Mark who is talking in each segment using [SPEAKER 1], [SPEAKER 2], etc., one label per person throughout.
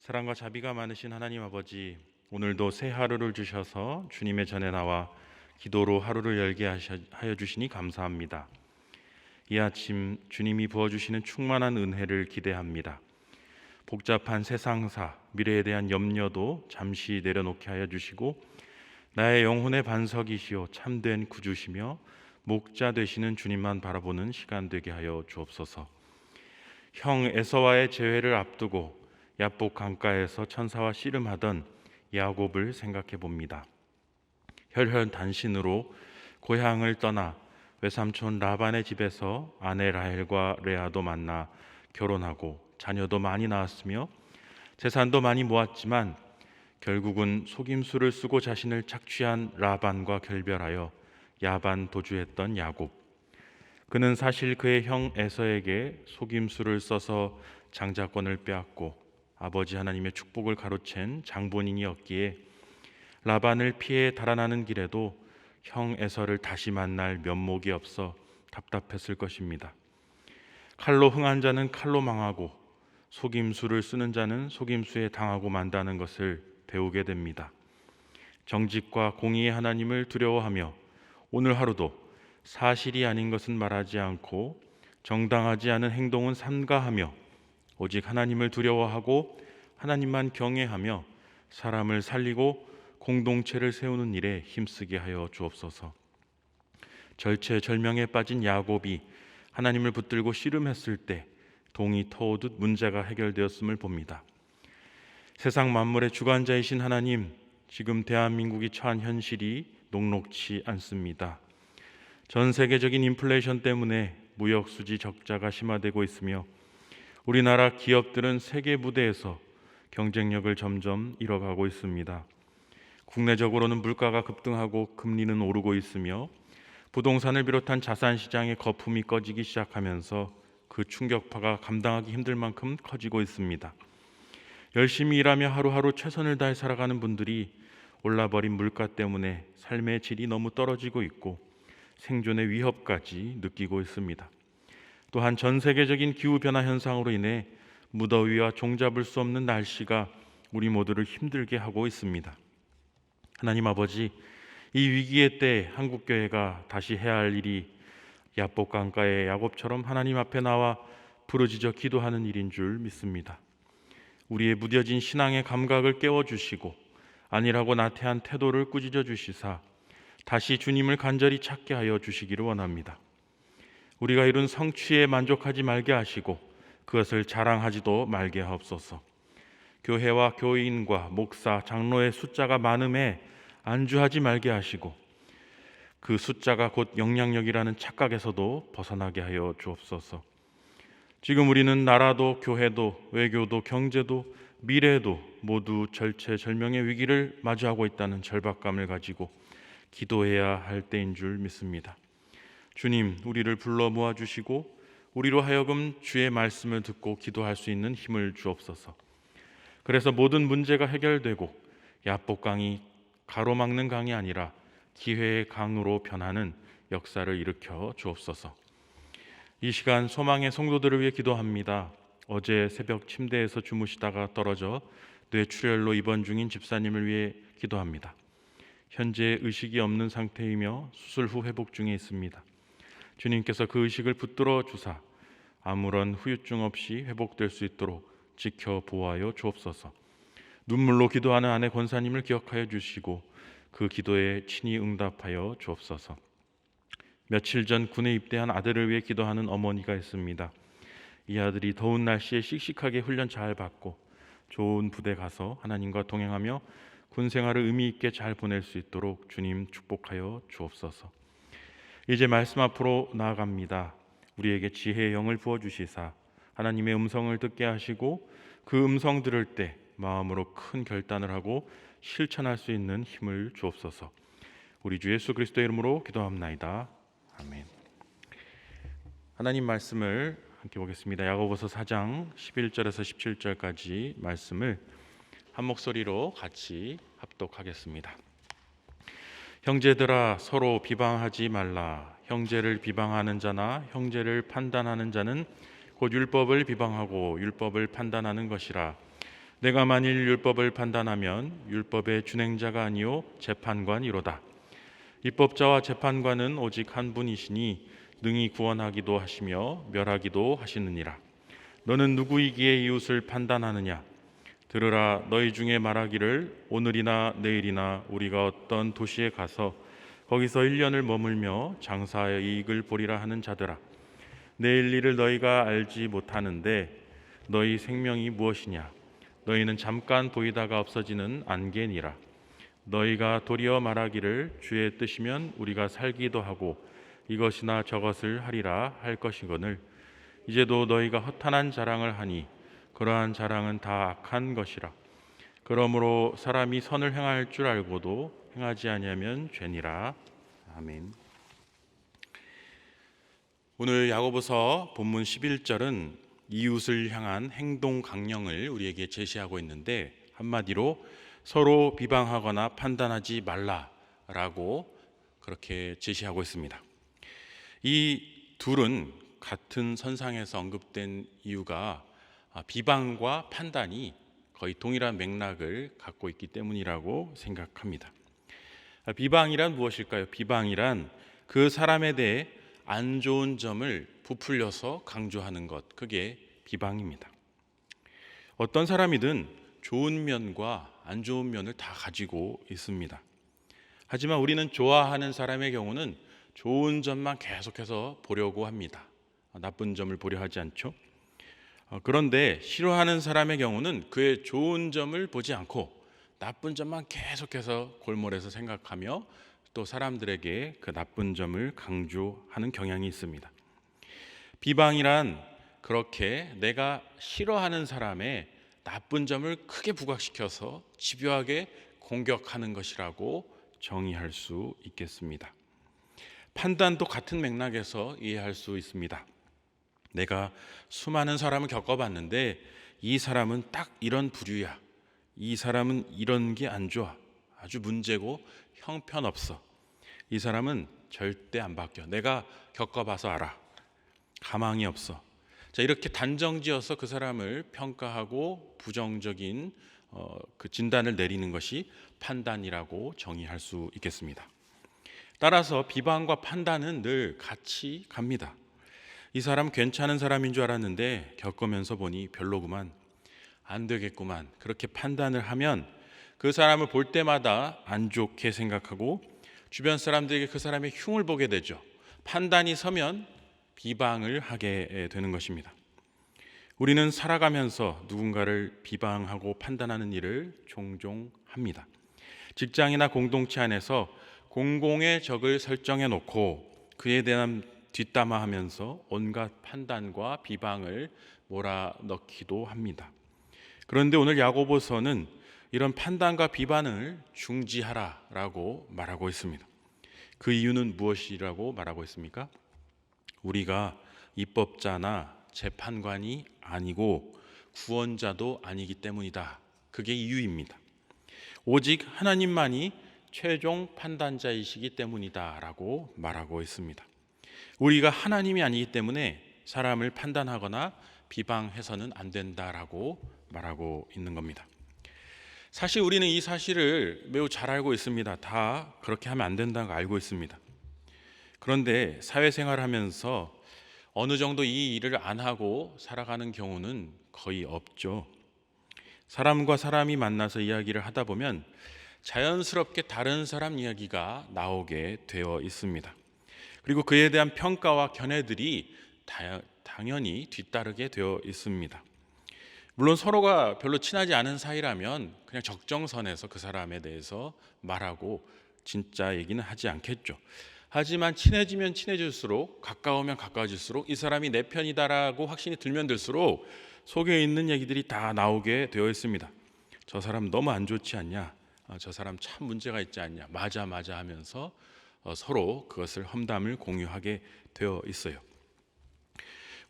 [SPEAKER 1] 사랑과 자비가 많으신 하나님 아버지, 오늘도 새 하루를 주셔서 주님의 전에 나와 기도로 하루를 열게 하여 주시니 감사합니다. 이 아침 주님이 부어주시는 충만한 은혜를 기대합니다. 복잡한 세상사, 미래에 대한 염려도 잠시 내려놓게 하여 주시고, 나의 영혼의 반석이시오 참된 구주시며 목자 되시는 주님만 바라보는 시간 되게 하여 주옵소서. 형 에서와의 재회를 앞두고 야복 강가에서 천사와 씨름하던 야곱을 생각해 봅니다. 혈혈단신으로 고향을 떠나 외삼촌 라반의 집에서 아내 라헬과 레아도 만나 결혼하고 자녀도 많이 낳았으며 재산도 많이 모았지만 결국은 속임수를 쓰고 자신을 착취한 라반과 결별하여 야반 도주했던 야곱. 그는 사실 그의 형 에서에게 속임수를 써서 장자권을 빼앗고 아버지 하나님의 축복을 가로챈 장본인이었기에 라반을 피해 달아나는 길에도 형 에서를 다시 만날 면목이 없어 답답했을 것입니다. 칼로 흥한 자는 칼로 망하고 속임수를 쓰는 자는 속임수에 당하고 만다는 것을 배우게 됩니다. 정직과 공의의 하나님을 두려워하며 오늘 하루도 사실이 아닌 것은 말하지 않고 정당하지 않은 행동은 삼가하며 오직 하나님을 두려워하고 하나님만 경외하며 사람을 살리고 공동체를 세우는 일에 힘쓰게 하여 주옵소서. 절체절명에 빠진 야곱이 하나님을 붙들고 씨름했을 때 동이 터오듯 문제가 해결되었음을 봅니다. 세상 만물의 주관자이신 하나님, 지금 대한민국이 처한 현실이 녹록치 않습니다. 전 세계적인 인플레이션 때문에 무역 수지 적자가 심화되고 있으며 우리나라 기업들은 세계 무대에서 경쟁력을 점점 잃어가고 있습니다. 국내적으로는 물가가 급등하고 금리는 오르고 있으며 부동산을 비롯한 자산 시장의 거품이 꺼지기 시작하면서 그 충격파가 감당하기 힘들 만큼 커지고 있습니다. 열심히 일하며 하루하루 최선을 다해 살아가는 분들이 올라버린 물가 때문에 삶의 질이 너무 떨어지고 있고 생존의 위협까지 느끼고 있습니다. 또한 전 세계적인 기후변화 현상으로 인해 무더위와 종잡을 수 없는 날씨가 우리 모두를 힘들게 하고 있습니다. 하나님 아버지, 이 위기의 때 한국교회가 다시 해야 할 일이 야복 강가의 야곱처럼 하나님 앞에 나와 부르짖어 기도하는 일인 줄 믿습니다. 우리의 무뎌진 신앙의 감각을 깨워주시고 아니라고 나태한 태도를 꾸짖어 주시사 다시 주님을 간절히 찾게 하여 주시기를 원합니다. 우리가 이룬 성취에 만족하지 말게 하시고 그것을 자랑하지도 말게 하옵소서. 교회와 교인과 목사, 장로의 숫자가 많음에 안주하지 말게 하시고 그 숫자가 곧 영향력이라는 착각에서도 벗어나게 하여 주옵소서. 지금 우리는 나라도 교회도 외교도 경제도 미래도 모두 절체절명의 위기를 마주하고 있다는 절박감을 가지고 기도해야 할 때인 줄 믿습니다. 주님, 우리를 불러 모아주시고 우리로 하여금 주의 말씀을 듣고 기도할 수 있는 힘을 주옵소서. 그래서 모든 문제가 해결되고 야복강이 가로막는 강이 아니라 기회의 강으로 변하는 역사를 일으켜 주옵소서. 이 시간 소망의 성도들을 위해 기도합니다. 어제 새벽 침대에서 주무시다가 떨어져 뇌출혈로 입원 중인 집사님을 위해 기도합니다. 현재 의식이 없는 상태이며 수술 후 회복 중에 있습니다. 주님께서 그 의식을 붙들어 주사 아무런 후유증 없이 회복될 수 있도록 지켜 보호하여 주옵소서. 눈물로 기도하는 아내 권사님을 기억하여 주시고 그 기도에 친히 응답하여 주옵소서. 며칠 전 군에 입대한 아들을 위해 기도하는 어머니가 있습니다. 이 아들이 더운 날씨에 씩씩하게 훈련 잘 받고 좋은 부대 가서 하나님과 동행하며 군 생활을 의미 있게 잘 보낼 수 있도록 주님 축복하여 주옵소서. 이제 말씀 앞으로 나아갑니다. 우리에게 지혜의 영을 부어주시사 하나님의 음성을 듣게 하시고 그 음성 들을 때 마음으로 큰 결단을 하고 실천할 수 있는 힘을 주옵소서. 우리 주 예수 그리스도의 이름으로 기도합나이다. 아멘. 하나님 말씀을 함께 보겠습니다. 야고보서 4장 11절에서 17절까지 말씀을 한 목소리로 같이 합독하겠습니다. 형제들아, 서로 비방하지 말라. 형제를 비방하는 자나 형제를 판단하는 자는 곧 율법을 비방하고 율법을 판단하는 것이라. 내가 만일 율법을 판단하면 율법의 준행자가 아니요 재판관이로다. 입법자와 재판관은 오직 한 분이시니 능히 구원하기도 하시며 멸하기도 하시느니라. 너는 누구이기에 이웃을 판단하느냐? 들으라, 너희 중에 말하기를 오늘이나 내일이나 우리가 어떤 도시에 가서 거기서 1년을 머물며 장사의 이익을 보리라 하는 자들아, 내일 일을 너희가 알지 못하는데 너희 생명이 무엇이냐? 너희는 잠깐 보이다가 없어지는 안개니라. 너희가 도리어 말하기를 주의 뜻이면 우리가 살기도 하고 이것이나 저것을 하리라 할 것이거늘 이제도 너희가 허탄한 자랑을 하니 그러한 자랑은 다 악한 것이라. 그러므로 사람이 선을 행할 줄 알고도 행하지 아니하면 죄니라. 아멘. 오늘 야고보서 본문 11절은 이웃을 향한 행동 강령을 우리에게 제시하고 있는데, 한마디로 서로 비방하거나 판단하지 말라라고 그렇게 제시하고 있습니다. 이 둘은 같은 선상에서 언급된 이유가 비방과 판단이 거의 동일한 맥락을 갖고 있기 때문이라고 생각합니다. 비방이란 무엇일까요? 비방이란 그 사람에 대해 안 좋은 점을 부풀려서 강조하는 것, 그게 비방입니다. 어떤 사람이든 좋은 면과 안 좋은 면을 다 가지고 있습니다. 하지만 우리는 좋아하는 사람의 경우는 좋은 점만 계속해서 보려고 합니다. 나쁜 점을 보려 하지 않죠. 그런데 싫어하는 사람의 경우는 그의 좋은 점을 보지 않고 나쁜 점만 계속해서 골몰해서 생각하며 또 사람들에게 그 나쁜 점을 강조하는 경향이 있습니다. 비방이란 그렇게 내가 싫어하는 사람의 나쁜 점을 크게 부각시켜서 집요하게 공격하는 것이라고 정의할 수 있겠습니다. 판단도 같은 맥락에서 이해할 수 있습니다. 내가 수많은 사람을 겪어봤는데 이 사람은 딱 이런 부류야. 이 사람은 이런 게 안 좋아. 아주 문제고 형편없어. 이 사람은 절대 안 바뀌어. 내가 겪어봐서 알아. 가망이 없어. 자, 이렇게 단정지어서 그 사람을 평가하고 부정적인 그 진단을 내리는 것이 판단이라고 정의할 수 있겠습니다. 따라서 비방과 판단은 늘 같이 갑니다. 이 사람 괜찮은 사람인 줄 알았는데 겪으면서 보니 별로구만, 안 되겠구만, 그렇게 판단을 하면 그 사람을 볼 때마다 안 좋게 생각하고 주변 사람들에게 그 사람의 흉을 보게 되죠. 판단이 서면 비방을 하게 되는 것입니다. 우리는 살아가면서 누군가를 비방하고 판단하는 일을 종종 합니다. 직장이나 공동체 안에서 공공의 적을 설정해 놓고 그에 대한 뒷담화하면서 온갖 판단과 비방을 몰아넣기도 합니다. 그런데 오늘 야고보서는 이런 판단과 비방을 중지하라라고 말하고 있습니다. 그 이유는 무엇이라고 말하고 있습니까? 우리가 입법자나 재판관이 아니고 구원자도 아니기 때문이다. 그게 이유입니다. 오직 하나님만이 최종 판단자이시기 때문이다라고 말하고 있습니다. 우리가 하나님이 아니기 때문에 사람을 판단하거나 비방해서는 안 된다라고 말하고 있는 겁니다. 사실 우리는 이 사실을 매우 잘 알고 있습니다. 다 그렇게 하면 안 된다는 거 알고 있습니다. 그런데 사회생활을 하면서 어느 정도 이 일을 안 하고 살아가는 경우는 거의 없죠. 사람과 사람이 만나서 이야기를 하다 보면 자연스럽게 다른 사람 이야기가 나오게 되어 있습니다. 그리고 그에 대한 평가와 견해들이 당연히 뒤따르게 되어 있습니다. 물론 서로가 별로 친하지 않은 사이라면 그냥 적정선에서 그 사람에 대해서 말하고 진짜 얘기는 하지 않겠죠. 하지만 친해지면 친해질수록, 가까우면 가까워질수록 이 사람이 내 편이다라고 확신이 들면 들수록 속에 있는 얘기들이 다 나오게 되어 있습니다. 저 사람 너무 안 좋지 않냐? 저 사람 참 문제가 있지 않냐? 맞아 하면서 서로 그것을 험담을 공유하게 되어 있어요.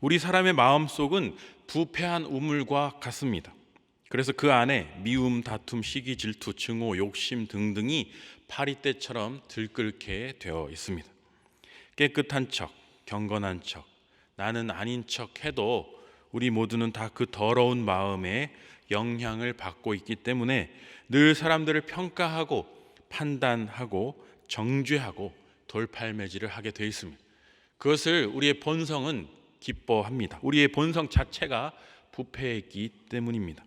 [SPEAKER 1] 우리 사람의 마음속은 부패한 우물과 같습니다. 그래서 그 안에 미움, 다툼, 시기, 질투, 증오, 욕심 등등이 파리떼처럼 들끓게 되어 있습니다. 깨끗한 척, 경건한 척, 나는 아닌 척 해도 우리 모두는 다 그 더러운 마음에 영향을 받고 있기 때문에 늘 사람들을 평가하고 판단하고 정죄하고 돌팔매질을 하게 되어 있습니다. 그것을 우리의 본성은 기뻐합니다. 우리의 본성 자체가 부패했기 때문입니다.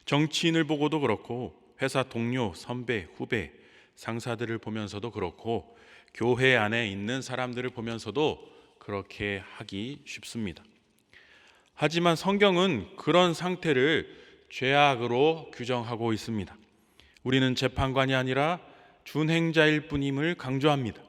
[SPEAKER 1] 정치인을 보고도 그렇고 회사 동료, 선배, 후배, 상사들을 보면서도 그렇고 교회 안에 있는 사람들을 보면서도 그렇게 하기 쉽습니다. 하지만 성경은 그런 상태를 죄악으로 규정하고 있습니다. 우리는 재판관이 아니라 준행자일 뿐임을 강조합니다.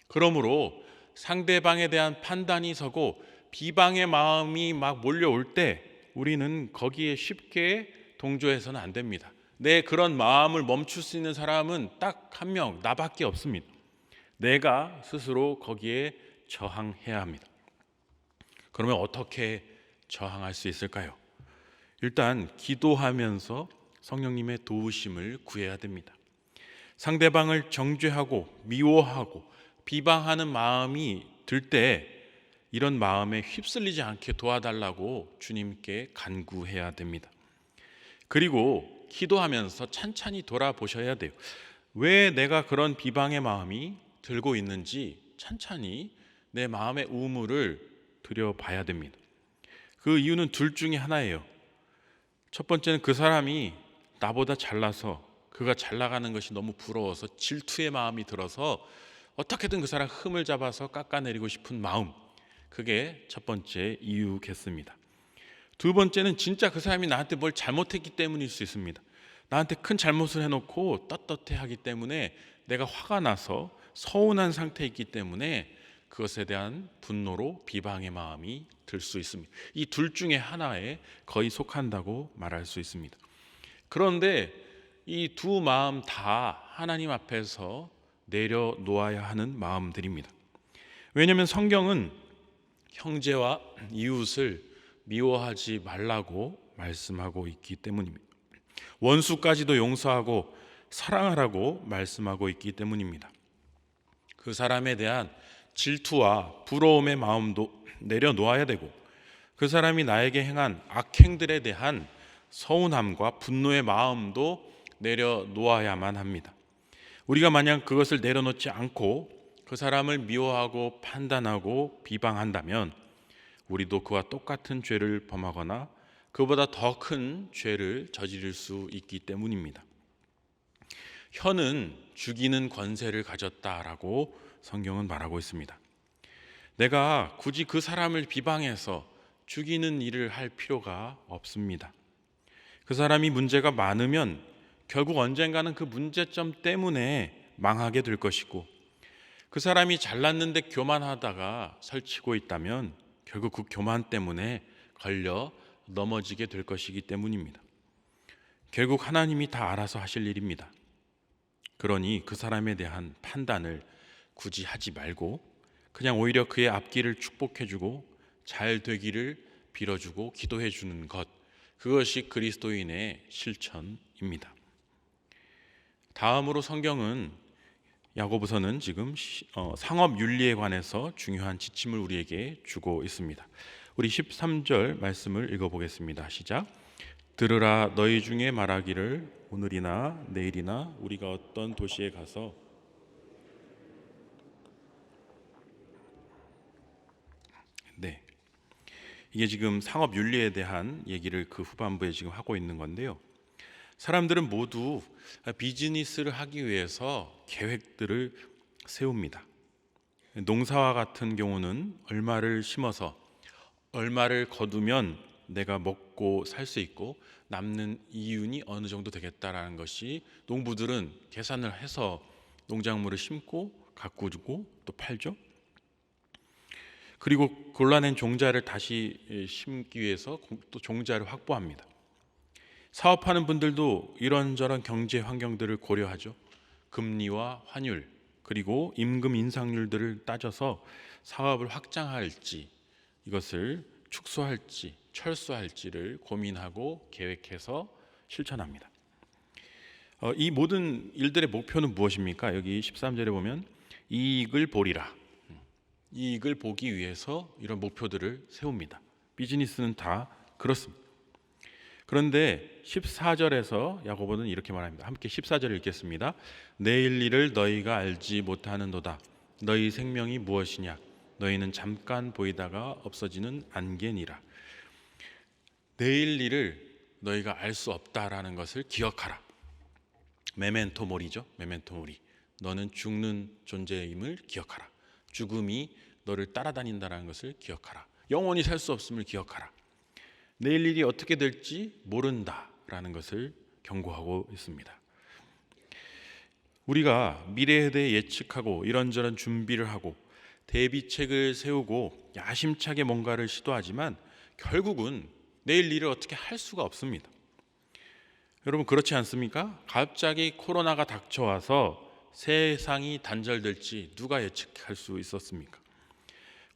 [SPEAKER 1] 그러므로 상대방에 대한 판단이 서고 비방의 마음이 막 몰려올 때 우리는 거기에 쉽게 동조해서는 안 됩니다. 내 그런 마음을 멈출 수 있는 사람은 딱 한 명, 나밖에 없습니다. 내가 스스로 거기에 저항해야 합니다. 그러면 어떻게 저항할 수 있을까요? 일단 기도하면서 성령님의 도우심을 구해야 됩니다. 상대방을 정죄하고 미워하고 비방하는 마음이 들 때 이런 마음에 휩쓸리지 않게 도와달라고 주님께 간구해야 됩니다. 그리고 기도하면서 찬찬히 돌아보셔야 돼요. 왜 내가 그런 비방의 마음이 들고 있는지 찬찬히 내 마음의 우물을 들여봐야 됩니다. 그 이유는 둘 중에 하나예요. 첫 번째는 그 사람이 나보다 잘나서 그가 잘 나가는 것이 너무 부러워서 질투의 마음이 들어서 어떻게든 그 사람 흠을 잡아서 깎아내리고 싶은 마음, 그게 첫 번째 이유겠습니다. 두 번째는 진짜 그 사람이 나한테 뭘 잘못했기 때문일 수 있습니다. 나한테 큰 잘못을 해놓고 떳떳해하기 때문에 내가 화가 나서 서운한 상태에 있기 때문에 그것에 대한 분노로 비방의 마음이 들 수 있습니다. 이 둘 중에 하나에 거의 속한다고 말할 수 있습니다. 그런데 이 두 마음 다 하나님 앞에서 내려놓아야 하는 마음들입니다. 왜냐하면 성경은 형제와 이웃을 미워하지 말라고 말씀하고 있기 때문입니다. 원수까지도 용서하고 사랑하라고 말씀하고 있기 때문입니다. 그 사람에 대한 질투와 부러움의 마음도 내려놓아야 되고 그 사람이 나에게 행한 악행들에 대한 서운함과 분노의 마음도 내려놓아야만 합니다. 우리가 만약 그것을 내려놓지 않고 그 사람을 미워하고 판단하고 비방한다면 우리도 그와 똑같은 죄를 범하거나 그보다 더 큰 죄를 저지를 수 있기 때문입니다. 혀는 죽이는 권세를 가졌다라고 성경은 말하고 있습니다. 내가 굳이 그 사람을 비방해서 죽이는 일을 할 필요가 없습니다. 그 사람이 문제가 많으면 결국 언젠가는 그 문제점 때문에 망하게 될 것이고 그 사람이 잘났는데 교만하다가 설치고 있다면 결국 그 교만 때문에 걸려 넘어지게 될 것이기 때문입니다. 결국 하나님이 다 알아서 하실 일입니다. 그러니 그 사람에 대한 판단을 굳이 하지 말고 그냥 오히려 그의 앞길을 축복해주고 잘 되기를 빌어주고 기도해주는 것, 그것이 그리스도인의 실천입니다. 다음으로 성경은 야고보서는 지금 상업 윤리에 관해서 중요한 지침을 우리에게 주고 있습니다. 우리 13절 말씀을 읽어보겠습니다. 시작. 들으라, 너희 중에 말하기를 오늘이나 내일이나 우리가 어떤 도시에 가서 이게 지금 상업 윤리에 대한 얘기를 그 후반부에 지금 하고 있는 건데요. 사람들은 모두 비즈니스를 하기 위해서 계획들을 세웁니다. 농사와 같은 경우는 얼마를 심어서 얼마를 거두면 내가 먹고 살 수 있고 남는 이윤이 어느 정도 되겠다라는 것이 농부들은 계산을 해서 농작물을 심고 가꾸고 또 팔죠. 그리고 골라낸 종자를 다시 심기 위해서 또 종자를 확보합니다. 사업하는 분들도 이런저런 경제 환경들을 고려하죠. 금리와 환율 그리고 임금 인상률들을 따져서 사업을 확장할지 이것을 축소할지 철수할지를 고민하고 계획해서 실천합니다. 이 모든 일들의 목표는 무엇입니까? 여기 13절에 보면 이익을 보리라. 이익을 보기 위해서 이런 목표들을 세웁니다. 비즈니스는 다 그렇습니다. 그런데 14절에서 야고보는 이렇게 말합니다. 함께 14절 읽겠습니다. 내일 일을 너희가 알지 못하는도다. 너희 생명이 무엇이냐? 너희는 잠깐 보이다가 없어지는 안개니라. 내일 일을 너희가 알 수 없다라는 것을 기억하라. 메멘토 모리죠. 메멘토 모리. 너는 죽는 존재임을 기억하라. 죽음이 너를 따라다닌다는 것을 기억하라. 영원히 살 수 없음을 기억하라. 내일 일이 어떻게 될지 모른다라는 것을 경고하고 있습니다. 우리가 미래에 대해 예측하고 이런저런 준비를 하고 대비책을 세우고 야심차게 뭔가를 시도하지만 결국은 내일 일을 어떻게 할 수가 없습니다. 여러분 그렇지 않습니까? 갑자기 코로나가 닥쳐와서 세상이 단절될지 누가 예측할 수 있었습니까?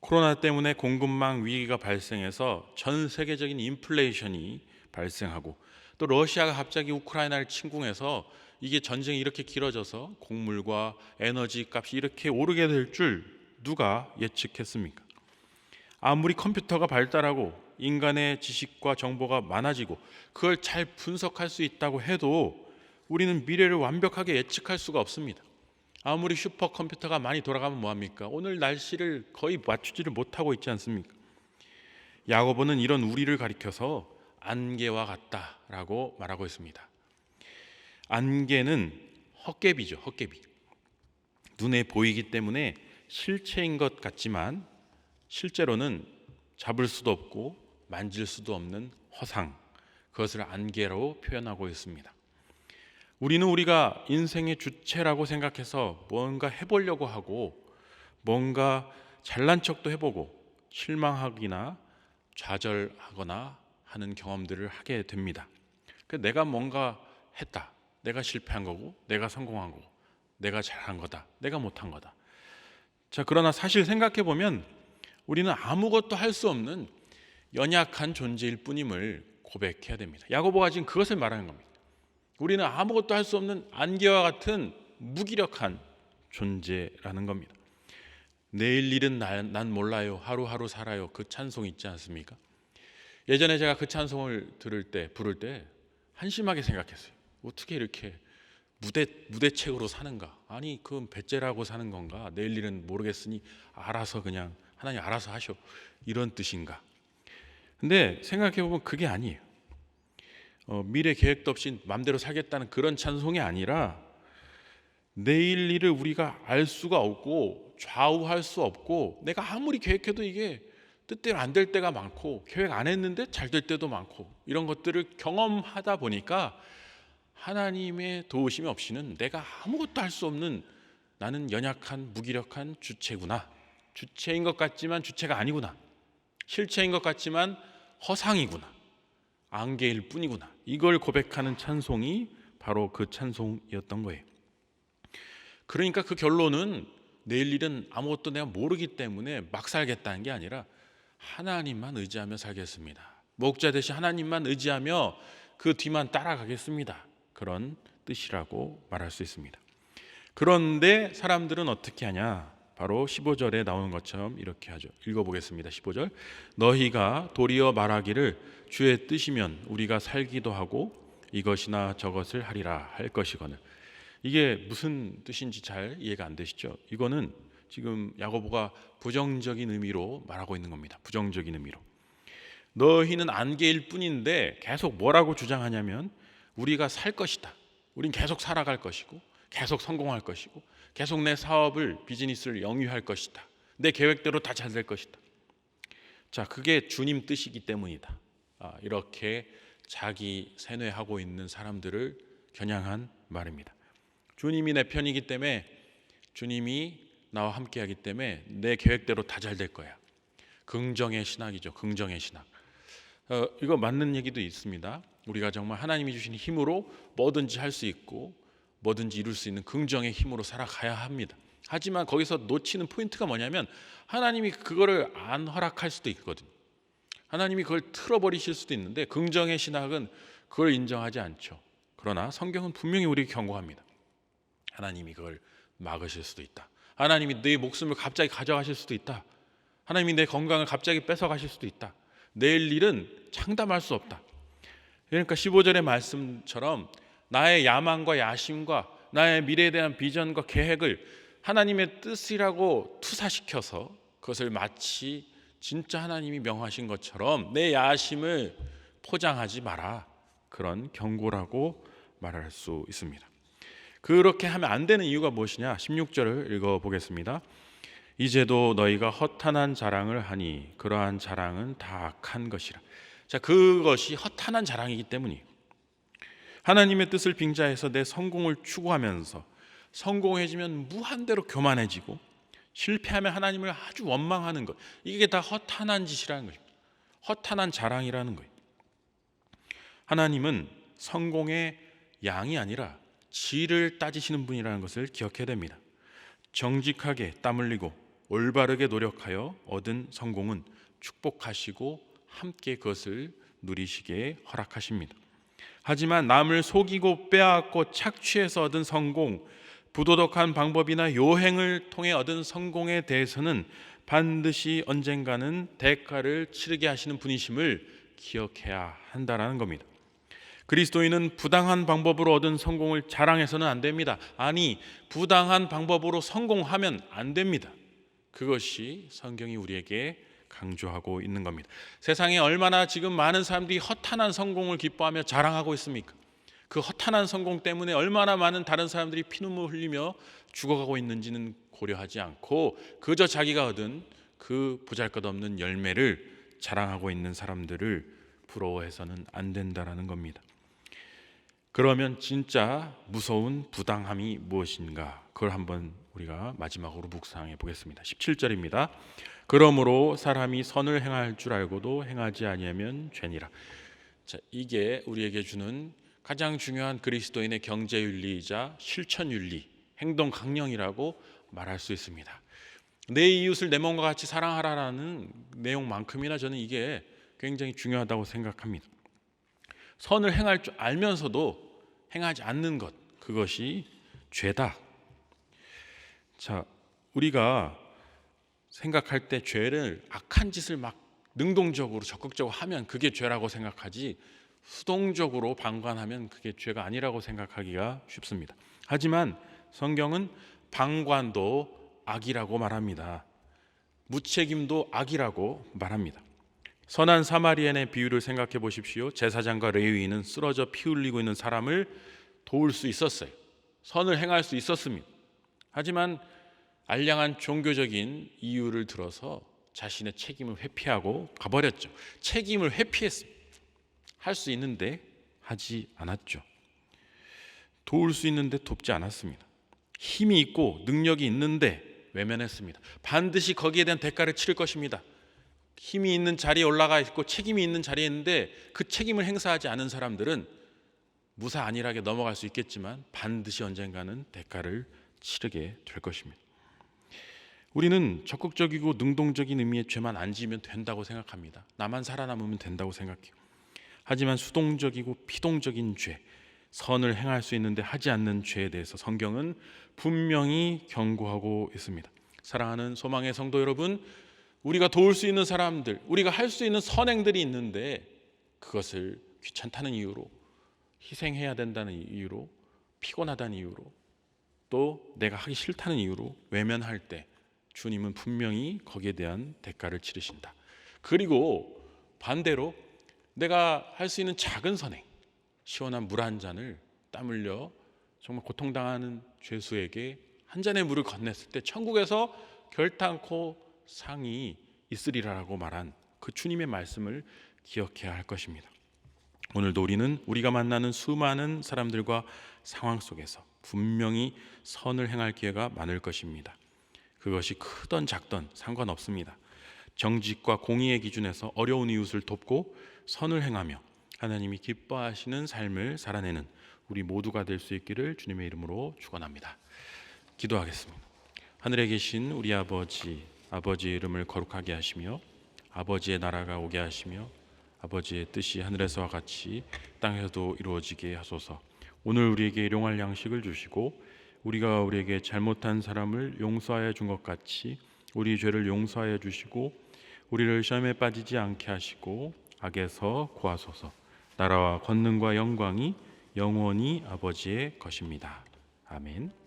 [SPEAKER 1] 코로나 때문에 공급망 위기가 발생해서 전 세계적인 인플레이션이 발생하고 또 러시아가 갑자기 우크라이나를 침공해서 이게 전쟁이 이렇게 길어져서 곡물과 에너지 값이 이렇게 오르게 될 줄 누가 예측했습니까? 아무리 컴퓨터가 발달하고 인간의 지식과 정보가 많아지고 그걸 잘 분석할 수 있다고 해도 우리는 미래를 완벽하게 예측할 수가 없습니다. 아무리 슈퍼컴퓨터가 많이 돌아가면 뭐합니까? 오늘 날씨를 거의 맞추지를 못하고 있지 않습니까? 야고보는 이런 우리를 가리켜서 안개와 같다라고 말하고 있습니다. 안개는 헛개비죠. 헛개비. 눈에 보이기 때문에 실체인 것 같지만 실제로는 잡을 수도 없고 만질 수도 없는 허상, 그것을 안개로 표현하고 있습니다. 우리는 우리가 인생의 주체라고 생각해서 뭔가 해보려고 하고 뭔가 잘난 척도 해보고 실망하거나 좌절하거나 하는 경험들을 하게 됩니다. 내가 뭔가 했다, 내가 실패한 거고 내가 성공한 거고 내가 잘한 거다, 내가 못한 거다. 자, 그러나 사실 생각해 보면 우리는 아무것도 할 수 없는 연약한 존재일 뿐임을 고백해야 됩니다. 야고보가 지금 그것을 말하는 겁니다. 우리는 아무것도 할 수 없는 안개와 같은 무기력한 존재라는 겁니다. 내일 일은 난 몰라요. 하루하루 살아요. 그 찬송 있지 않습니까? 예전에 제가 그 찬송을 부를 때 한심하게 생각했어요. 어떻게 이렇게 무대책으로 사는가? 아니 그건 배째라고 사는 건가? 내일 일은 모르겠으니 알아서 그냥 하나님 알아서 하셔, 이런 뜻인가? 근데 생각해 보면 그게 아니에요. 미래 계획도 없이 마음대로 살겠다는 그런 찬송이 아니라 내일 일을 우리가 알 수가 없고 좌우할 수 없고 내가 아무리 계획해도 이게 뜻대로 안 될 때가 많고 계획 안 했는데 잘 될 때도 많고 이런 것들을 경험하다 보니까 하나님의 도우심이 없이는 내가 아무것도 할 수 없는, 나는 연약한 무기력한 주체구나, 주체인 것 같지만 주체가 아니구나, 실체인 것 같지만 허상이구나, 안개일 뿐이구나, 이걸 고백하는 찬송이 바로 그 찬송이었던 거예요. 그러니까 그 결론은 내일 일은 아무것도 내가 모르기 때문에 막 살겠다는 게 아니라 하나님만 의지하며 살겠습니다. 목자 되신 하나님만 의지하며 그 뒤만 따라가겠습니다. 그런 뜻이라고 말할 수 있습니다. 그런데 사람들은 어떻게 하냐? 바로 15절에 나오는 것처럼 이렇게 하죠. 읽어보겠습니다. 15절. 너희가 도리어 말하기를 주의 뜻이면 우리가 살기도 하고 이것이나 저것을 하리라 할 것이거늘. 이게 무슨 뜻인지 잘 이해가 안 되시죠? 이거는 지금 야고보가 부정적인 의미로 말하고 있는 겁니다. 부정적인 의미로. 너희는 안개일 뿐인데 계속 뭐라고 주장하냐면 우리가 살 것이다. 우린 계속 살아갈 것이고 계속 성공할 것이고 계속 내 사업을, 비즈니스를 영위할 것이다. 내 계획대로 다 잘 될 것이다. 자, 그게 주님 뜻이기 때문이다. 이렇게 자기 세뇌하고 있는 사람들을 겨냥한 말입니다. 주님이 내 편이기 때문에, 주님이 나와 함께하기 때문에 내 계획대로 다 잘 될 거야. 긍정의 신학이죠. 긍정의 신학. 이거 맞는 얘기도 있습니다. 우리가 정말 하나님이 주신 힘으로 뭐든지 할 수 있고 뭐든지 이룰 수 있는 긍정의 힘으로 살아가야 합니다. 하지만 거기서 놓치는 포인트가 뭐냐면 하나님이 그거를 안 허락할 수도 있거든요. 하나님이 그걸 틀어버리실 수도 있는데 긍정의 신학은 그걸 인정하지 않죠. 그러나 성경은 분명히 우리에게 경고합니다. 하나님이 그걸 막으실 수도 있다. 하나님이 내 목숨을 갑자기 가져가실 수도 있다. 하나님이 내 건강을 갑자기 뺏어가실 수도 있다. 내일 일은 장담할 수 없다. 그러니까 15절의 말씀처럼 나의 야망과 야심과 나의 미래에 대한 비전과 계획을 하나님의 뜻이라고 투사시켜서 그것을 마치 진짜 하나님이 명하신 것처럼 내 야심을 포장하지 마라, 그런 경고라고 말할 수 있습니다. 그렇게 하면 안 되는 이유가 무엇이냐? 16절을 읽어보겠습니다. 이제도 너희가 허탄한 자랑을 하니 그러한 자랑은 다 악한 것이라. 자, 그것이 허탄한 자랑이기 때문이에요. 하나님의 뜻을 빙자해서 내 성공을 추구하면서 성공해지면 무한대로 교만해지고 실패하면 하나님을 아주 원망하는 것, 이게 다 허탄한 짓이라는 거죠. 허탄한 자랑이라는 거예요. 하나님은 성공의 양이 아니라 질을 따지시는 분이라는 것을 기억해야 됩니다. 정직하게 땀 흘리고 올바르게 노력하여 얻은 성공은 축복하시고 함께 그것을 누리시게 허락하십니다. 하지만 남을 속이고 빼앗고 착취해서 얻은 성공, 부도덕한 방법이나 요행을 통해 얻은 성공에 대해서는 반드시 언젠가는 대가를 치르게 하시는 분이심을 기억해야 한다는 겁니다. 그리스도인은 부당한 방법으로 얻은 성공을 자랑해서는 안 됩니다. 아니, 부당한 방법으로 성공하면 안 됩니다. 그것이 성경이 우리에게 강조하고 있는 겁니다. 세상에 얼마나 지금 많은 사람들이 허탄한 성공을 기뻐하며 자랑하고 있습니까? 그 허탄한 성공 때문에 얼마나 많은 다른 사람들이 피눈물 흘리며 죽어가고 있는지는 고려하지 않고 그저 자기가 얻은 그 보잘것없는 열매를 자랑하고 있는 사람들을 부러워해서는 안 된다라는 겁니다. 그러면 진짜 무서운 부당함이 무엇인가? 그걸 한번 우리가 마지막으로 묵상해 보겠습니다. 17절입니다. 그러므로 사람이 선을 행할 줄 알고도 행하지 아니하면 죄니라. 자, 이게 우리에게 주는 가장 중요한 그리스도인의 경제윤리이자 실천윤리, 행동 강령이라고 말할 수 있습니다. 내 이웃을 내 몸과 같이 사랑하라는 내용만큼이나 저는 이게 굉장히 중요하다고 생각합니다. 선을 행할 줄 알면서도 행하지 않는 것, 그것이 죄다. 자, 우리가 생각할 때 죄를, 악한 짓을 막 능동적으로 적극적으로 하면 그게 죄라고 생각하지, 수동적으로 방관하면 그게 죄가 아니라고 생각하기가 쉽습니다. 하지만 성경은 방관도 악이라고 말합니다. 무책임도 악이라고 말합니다. 선한 사마리안의 비유를 생각해 보십시오. 제사장과 레위인은 쓰러져 피 흘리고 있는 사람을 도울 수 있었어요. 선을 행할 수 있었습니다. 하지만 알량한 종교적인 이유를 들어서 자신의 책임을 회피하고 가버렸죠. 책임을 회피했습니다. 할 수 있는데 하지 않았죠. 도울 수 있는데 돕지 않았습니다. 힘이 있고 능력이 있는데 외면했습니다. 반드시 거기에 대한 대가를 치를 것입니다. 힘이 있는 자리에 올라가 있고 책임이 있는 자리에 있는데 그 책임을 행사하지 않은 사람들은 무사 안일하게 넘어갈 수 있겠지만 반드시 언젠가는 대가를 치르게 될 것입니다. 우리는 적극적이고 능동적인 의미의 죄만 안 지으면 된다고 생각합니다. 나만 살아남으면 된다고 생각해요. 하지만 수동적이고 피동적인 죄, 선을 행할 수 있는데 하지 않는 죄에 대해서 성경은 분명히 경고하고 있습니다. 사랑하는 소망의 성도 여러분, 우리가 도울 수 있는 사람들, 우리가 할 수 있는 선행들이 있는데 그것을 귀찮다는 이유로, 희생해야 된다는 이유로, 피곤하다는 이유로, 또 내가 하기 싫다는 이유로 외면할 때 주님은 분명히 거기에 대한 대가를 치르신다. 그리고 반대로 내가 할 수 있는 작은 선행, 시원한 물 한 잔을 땀 흘려 정말 고통당하는 죄수에게 한 잔의 물을 건넸을 때 천국에서 결탄코 상이 있으리라고 말한 그 주님의 말씀을 기억해야 할 것입니다. 오늘도 우리는 우리가 만나는 수많은 사람들과 상황 속에서 분명히 선을 행할 기회가 많을 것입니다. 그것이 크던 작던 상관없습니다. 정직과 공의의 기준에서 어려운 이웃을 돕고 선을 행하며 하나님이 기뻐하시는 삶을 살아내는 우리 모두가 될 수 있기를 주님의 이름으로 축원합니다. 기도하겠습니다. 하늘에 계신 우리 아버지의 이름을 거룩하게 하시며 아버지의 나라가 오게 하시며 아버지의 뜻이 하늘에서와 같이 땅에서도 이루어지게 하소서. 오늘 우리에게 일용할 양식을 주시고 우리가 우리에게 잘못한 사람을 용서하여 준 것 같이 우리 죄를 용서하여 주시고 우리를 시험에 빠지지 않게 하시고 악에서 구하소서. 나라와 권능과 영광이 영원히 아버지의 것입니다. 아멘.